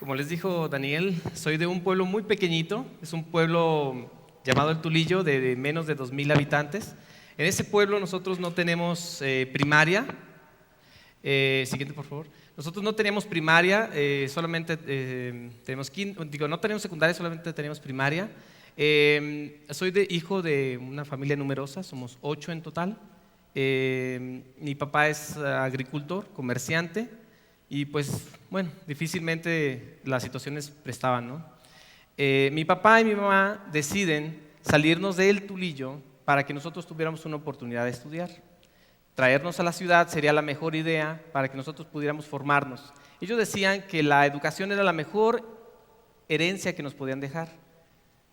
Como les dijo Daniel, soy de un pueblo muy pequeñito, es un pueblo llamado El Tulillo, de menos de 2,000 habitantes. En ese pueblo nosotros no tenemos primaria. Siguiente, por favor. Nosotros no teníamos primaria, solamente tenemos no tenemos secundaria, solamente tenemos primaria. Soy hijo de una familia numerosa, somos 8 en total. Mi papá es agricultor, comerciante, y pues, bueno, difícilmente las situaciones prestaban, ¿no? Mi papá y mi mamá deciden salirnos del Tulillo para que nosotros tuviéramos una oportunidad de estudiar. Traernos a la ciudad sería la mejor idea para que nosotros pudiéramos formarnos. Ellos decían que la educación era la mejor herencia que nos podían dejar.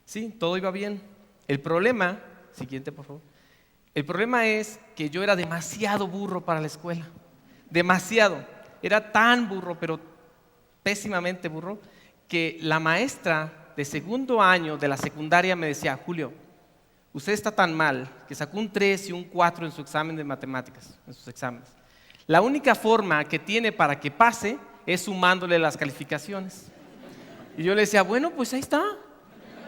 Sí, todo iba bien. El problema, siguiente por favor, el problema es que yo era demasiado burro para la escuela. Demasiado. Era tan burro, pero pésimamente burro, que la maestra de segundo año de la secundaria me decía: Julio, usted está tan mal que sacó un 3 y un 4 en su examen de matemáticas, en sus exámenes. La única forma que tiene para que pase es sumándole las calificaciones. Y yo le decía: bueno, pues ahí está.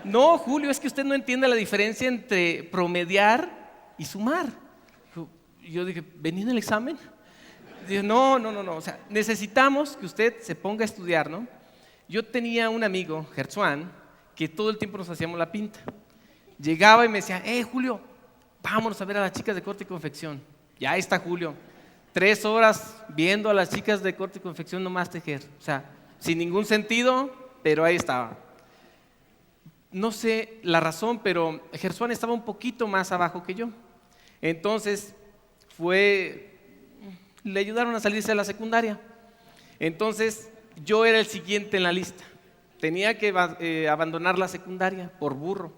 No, Julio, es que usted no entiende la diferencia entre promediar y sumar. Y yo dije: ¿venía en el examen? Dije: no, o sea, necesitamos que usted se ponga a estudiar, ¿no? Yo tenía un amigo, Gersuán, que todo el tiempo nos hacíamos la pinta. Llegaba y me decía: Julio, vámonos a ver a las chicas de corte y confección. Y ahí está Julio, 3 horas viendo a las chicas de corte y confección nomás tejer. O sea, sin ningún sentido, pero ahí estaba. No sé la razón, pero Gersuán estaba un poquito más abajo que yo. Entonces, le ayudaron a salirse de la secundaria. Entonces, yo era el siguiente en la lista. Tenía que abandonar la secundaria por burro.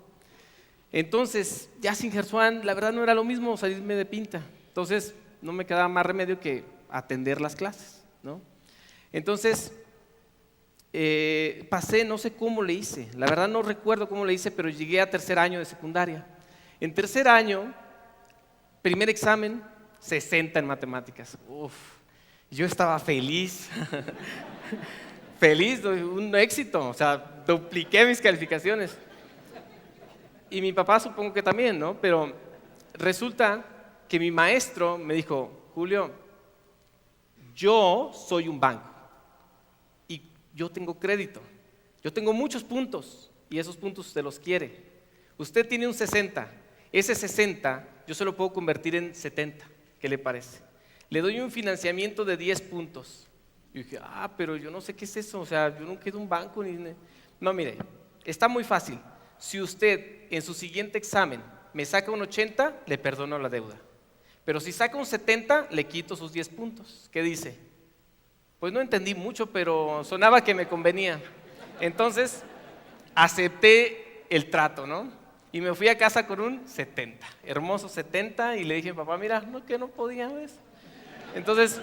Entonces, ya sin Gersuán, la verdad no era lo mismo salirme de pinta. Entonces, no me quedaba más remedio que atender las clases, ¿no? Entonces, pasé, no sé cómo le hice, la verdad no recuerdo cómo le hice, pero llegué a tercer año de secundaria. En tercer año, primer examen, 60 en matemáticas. Uf, yo estaba feliz, feliz, un éxito, o sea, dupliqué mis calificaciones. Y mi papá supongo que también, ¿no? Pero resulta que mi maestro me dijo: Julio, yo soy un banco y yo tengo crédito, yo tengo muchos puntos y esos puntos usted los quiere. Usted tiene un 60, ese 60 yo se lo puedo convertir en 70, ¿qué le parece? Le doy un financiamiento de 10 puntos. Y dije: pero yo no sé qué es eso, o sea, yo nunca he ido a un banco ni... No, mire, está muy fácil. Si usted en su siguiente examen me saca un 80, le perdono la deuda. Pero si saca un 70, le quito sus 10 puntos. ¿Qué dice? Pues no entendí mucho, pero sonaba que me convenía. Entonces, acepté el trato, ¿no? Y me fui a casa con un 70, hermoso 70, y le dije: papá, mira, no, que no podía, ¿ves? Entonces,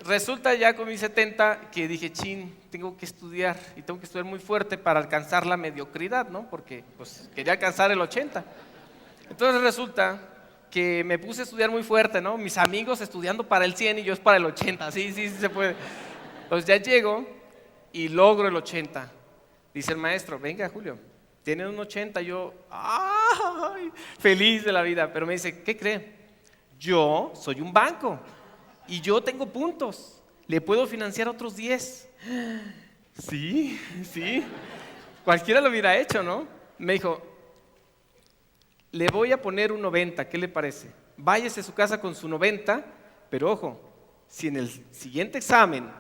resulta ya con mi 70 que dije: chin, tengo que estudiar, y tengo que estudiar muy fuerte para alcanzar la mediocridad, ¿no? Porque pues quería alcanzar el 80. Entonces resulta que me puse a estudiar muy fuerte, ¿no? Mis amigos estudiando para el 100 y yo es para el 80, sí se puede. Pues ya llego y logro el 80. Dice el maestro: venga, Julio, tiene un 80. Yo, ¡ay!, feliz de la vida. Pero me dice: ¿qué cree? Yo soy un banco y yo tengo puntos, le puedo financiar otros 10. Sí, cualquiera lo hubiera hecho, ¿no? Me dijo: le voy a poner un 90, ¿qué le parece? Váyase a su casa con su 90, pero ojo, si en el siguiente examen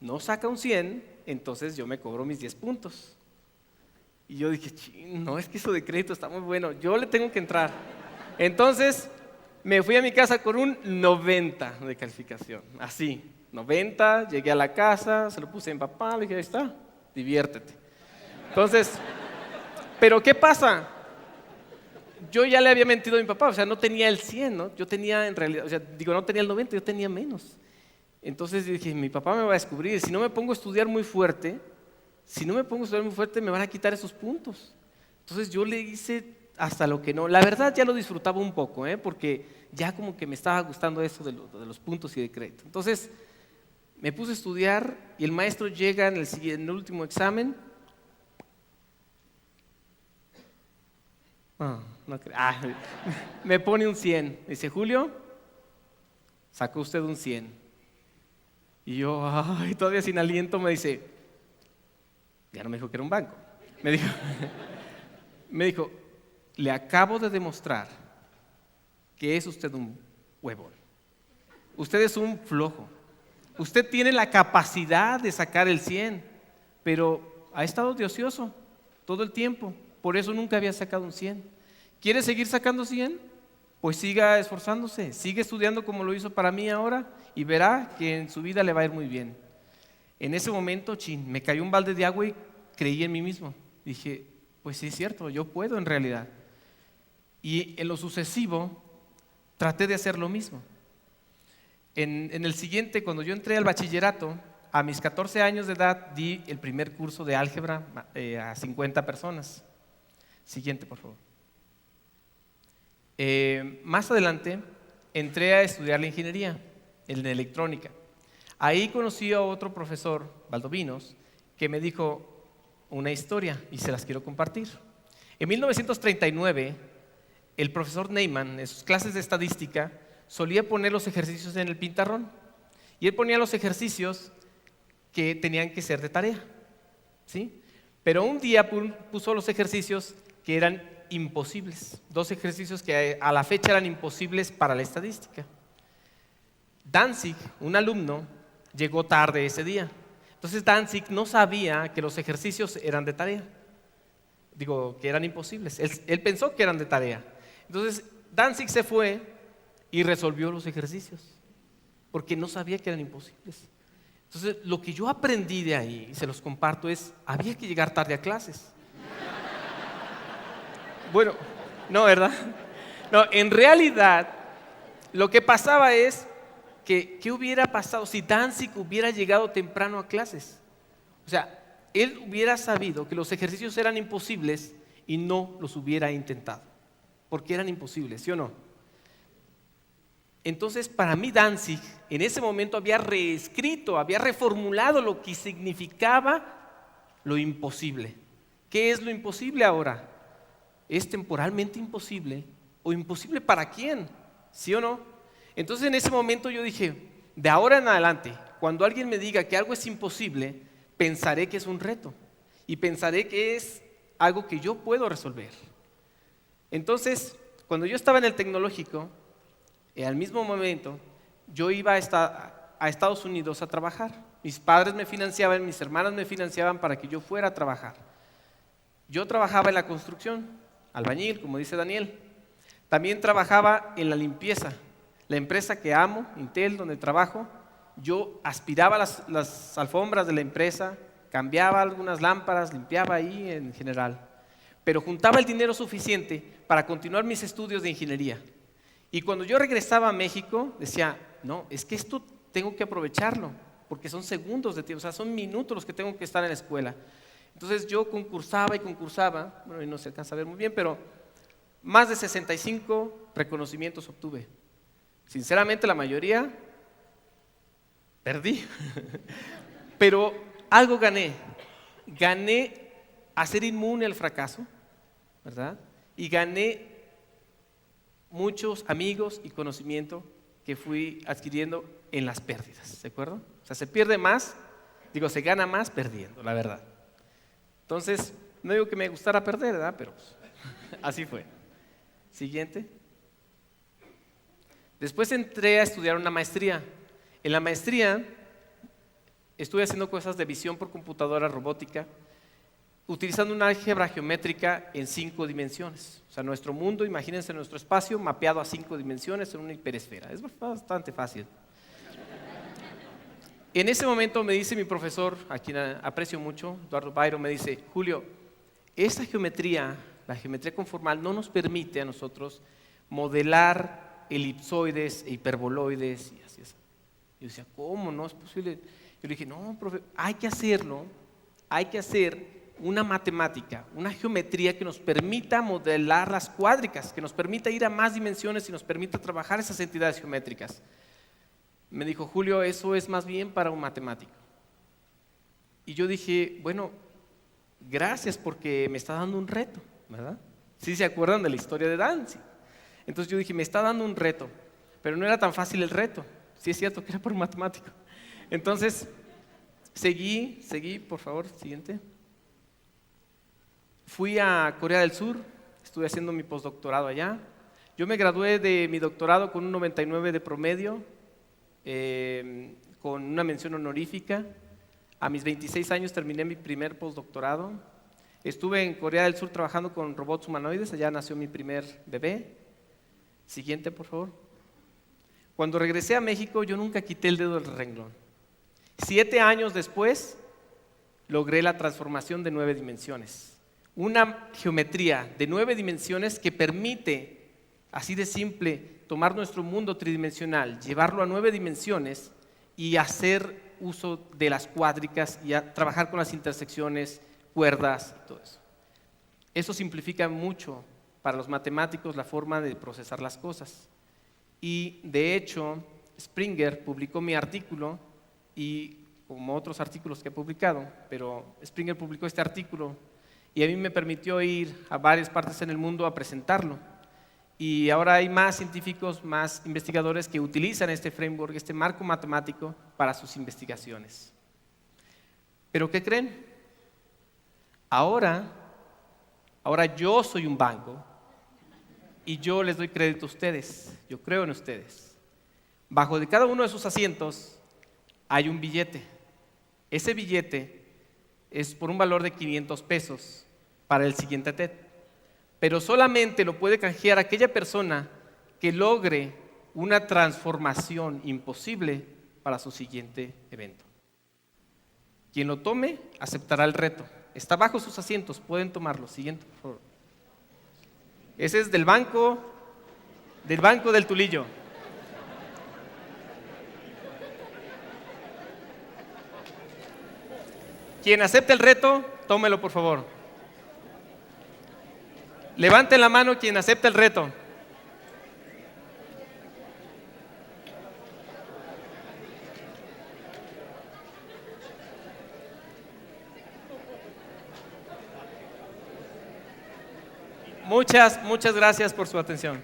no saca un 100, entonces yo me cobro mis 10 puntos. Y yo dije: no, es que eso de crédito está muy bueno, yo le tengo que entrar. Entonces me fui a mi casa con un 90 de calificación, así, 90, llegué a la casa, se lo puse a mi papá, le dije: ahí está, diviértete. Entonces, pero ¿qué pasa? Yo ya le había mentido a mi papá, o sea, no tenía el 100, ¿no? Yo tenía en realidad, o sea, no tenía el 90, yo tenía menos. Entonces dije: mi papá me va a descubrir, si no me pongo a estudiar muy fuerte, me van a quitar esos puntos. Entonces yo le hice hasta lo que no. La verdad ya lo disfrutaba un poco, porque ya como que me estaba gustando eso de los puntos y de crédito. Entonces Me puse a estudiar y el maestro llega en el último examen. Me pone un 100. Me dice, Julio, sacó usted un 100. Y yo, todavía sin aliento, me dice, ya no me dijo que era un banco. Me dijo, le acabo de demostrar que es usted un huevón. Usted es un flojo. Usted tiene la capacidad de sacar el 100, pero ha estado de ocioso todo el tiempo. Por eso nunca había sacado un 100. ¿Quiere seguir sacando 100? Pues siga esforzándose, sigue estudiando como lo hizo para mí ahora y verá que en su vida le va a ir muy bien. En ese momento, me cayó un balde de agua y creí en mí mismo. Dije, pues sí es cierto, yo puedo en realidad. Y en lo sucesivo, traté de hacer lo mismo. En el siguiente, cuando yo entré al bachillerato, a mis 14 años de edad, di el primer curso de álgebra a 50 personas. Siguiente, por favor. Más adelante, entré a estudiar la ingeniería, en electrónica. Ahí conocí a otro profesor, Valdovinos, que me dijo una historia y se las quiero compartir. En 1939, el profesor Neyman, en sus clases de estadística, solía poner los ejercicios en el pizarrón. Y él ponía los ejercicios que tenían que ser de tarea, ¿sí? Pero un día puso los ejercicios que eran imposibles. 2 ejercicios que a la fecha eran imposibles para la estadística. Danzig, un alumno, llegó tarde ese día. Entonces Danzig no sabía que los ejercicios eran de tarea. Que eran imposibles. Él pensó que eran de tarea. Entonces Danzig se fue y resolvió los ejercicios, porque no sabía que eran imposibles. Entonces, lo que yo aprendí de ahí, y se los comparto, es, había que llegar tarde a clases. Bueno, no, ¿verdad? No, en realidad, lo que pasaba es que, ¿qué hubiera pasado si Danzig hubiera llegado temprano a clases? O sea, él hubiera sabido que los ejercicios eran imposibles y no los hubiera intentado, porque eran imposibles, ¿sí o no? Entonces, para mí Danzig en ese momento había reescrito, había reformulado lo que significaba lo imposible. ¿Qué es lo imposible ahora? ¿Es temporalmente imposible o imposible para quién? ¿Sí o no? Entonces, en ese momento yo dije, de ahora en adelante, cuando alguien me diga que algo es imposible, pensaré que es un reto y pensaré que es algo que yo puedo resolver. Entonces, cuando yo estaba en el tecnológico, al mismo momento, yo iba a Estados Unidos a trabajar. Mis padres me financiaban, mis hermanas me financiaban para que yo fuera a trabajar. Yo trabajaba en la construcción, albañil, como dice Daniel. También trabajaba en la limpieza. La empresa que amo, Intel, donde trabajo, yo aspiraba las alfombras de la empresa, cambiaba algunas lámparas, limpiaba ahí en general. Pero juntaba el dinero suficiente para continuar mis estudios de ingeniería. Y cuando yo regresaba a México, decía, no, es que esto tengo que aprovecharlo, porque son segundos de tiempo, o sea, son minutos los que tengo que estar en la escuela. Entonces yo concursaba y concursaba, bueno, y no se alcanza a ver muy bien, pero más de 65 reconocimientos obtuve. Sinceramente, la mayoría perdí, pero algo gané. Gané a ser inmune al fracaso, ¿verdad? Y gané muchos amigos y conocimiento que fui adquiriendo en las pérdidas, ¿de acuerdo? O sea, se pierde más, se gana más perdiendo, la verdad. Entonces, no digo que me gustara perder, ¿verdad? Pero pues, así fue. Siguiente. Después entré a estudiar una maestría. En la maestría estuve haciendo cosas de visión por computadora robótica, utilizando una álgebra geométrica en 5 dimensiones. O sea, nuestro mundo, imagínense nuestro espacio mapeado a 5 dimensiones en una hiperesfera. Es bastante fácil. En ese momento me dice mi profesor, a quien aprecio mucho, Eduardo Bayro, me dice, Julio, esta geometría, la geometría conformal, no nos permite a nosotros modelar elipsoides e hiperboloides y así. Yo decía, ¿cómo? No es posible. Yo le dije, no, profe, hay que hacerlo, hay que hacer una matemática, una geometría que nos permita modelar las cuádricas, que nos permita ir a más dimensiones y nos permita trabajar esas entidades geométricas. Me dijo, Julio, eso es más bien para un matemático. Y yo dije, bueno, gracias porque me está dando un reto, ¿verdad? ¿Sí se acuerdan de la historia de Danzig? Entonces yo dije, me está dando un reto, pero no era tan fácil el reto. Sí es cierto que era por un matemático. Entonces, seguí, por favor, siguiente. Fui a Corea del Sur, estuve haciendo mi postdoctorado allá. Yo me gradué de mi doctorado con un 99 de promedio, con una mención honorífica. A mis 26 años terminé mi primer postdoctorado. Estuve en Corea del Sur trabajando con robots humanoides, allá nació mi primer bebé. Siguiente, por favor. Cuando regresé a México, yo nunca quité el dedo del renglón. 7 años después, logré la transformación de 9 dimensiones. Una geometría de 9 dimensiones que permite, así de simple, tomar nuestro mundo tridimensional, llevarlo a 9 dimensiones y hacer uso de las cuádricas y trabajar con las intersecciones, cuerdas y todo eso. Eso simplifica mucho para los matemáticos la forma de procesar las cosas. Y de hecho, Springer publicó mi artículo y como otros artículos que he publicado, pero Springer publicó este artículo y a mí me permitió ir a varias partes en el mundo a presentarlo. Y ahora hay más científicos, más investigadores que utilizan este framework, este marco matemático para sus investigaciones. ¿Pero qué creen? Ahora yo soy un banco y yo les doy crédito a ustedes, yo creo en ustedes. Bajo de cada uno de sus asientos hay un billete. Ese billete es por un valor de 500 pesos para el siguiente TED. Pero solamente lo puede canjear aquella persona que logre una transformación imposible para su siguiente evento. Quien lo tome aceptará el reto. Está bajo sus asientos, pueden tomarlo. Siguiente, por favor. Ese es del banco del Tulillo. Quien acepte el reto, tómelo, por favor. Levanten la mano quien acepta el reto. Muchas gracias por su atención.